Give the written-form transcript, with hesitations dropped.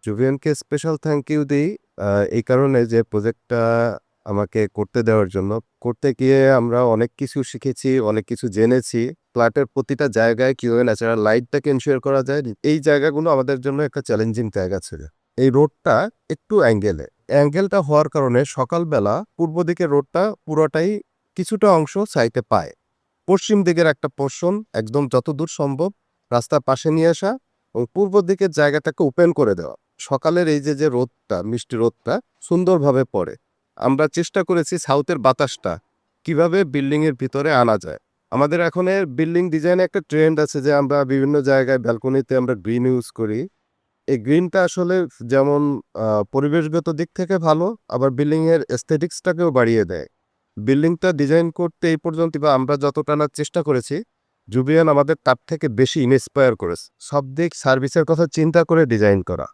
জুবিয়ানকে special thank you দেই এই কারণে যে প্রজেক্টটা আমাকে করতে দেওয়ার জন্য। করতে গিয়ে আমরা অনেক কিছু শিখেছি, অনেক কিছু জেনেছি। ফ্ল্যাটের প্রতিটা জায়গায় কিভাবে ন্যাচারাল লাইটটাকে এনশিওর করা যায়, এই জায়গাগুলো আমাদের জন্য একটা চ্যালেঞ্জিং জায়গা ছিল। এই রোডটা একটু অ্যাঙ্গেলটা হওয়ার কারণে সকালবেলা পূর্ব দিকের রোডটা পুরোটাই কিছুটা অংশ সাইটে পায়। পশ্চিম দিকের একটা পোর্শন একদম যতদূর সম্ভব রাস্তার পাশে নিয়ে আসা এবং পূর্ব দিকের জায়গাটাকে ওপেন করে দেওয়া। সকালের এই যে রোদটা, মিষ্টি রোদটা সুন্দরভাবে পড়ে। আমরা চেষ্টা করেছি সাউথের বাতাসটা কিভাবে বিল্ডিংয়ের ভিতরে আনা যায়। আমাদের এখনের বিল্ডিং ডিজাইনে একটা ট্রেন্ড আছে যে আমরা বিভিন্ন জায়গায় ব্যালকনিতে আমরা গ্রিন ইউজ করি। এই গ্রিনটা আসলে যেমন পরিবেশগত দিক থেকে ভালো, আবার বিল্ডিংয়ের এস্থেটিক্সটাকেও বাড়িয়ে দেয়। বিল্ডিংটা ডিজাইন করতে এই পর্যন্ত বা আমরা যতটা না চেষ্টা করেছি, জুবিয়ান আমাদের তার থেকে বেশি ইন্সপায়ার করেছে। সব দিক সার্ভিসের কথা চিন্তা করে ডিজাইন করা।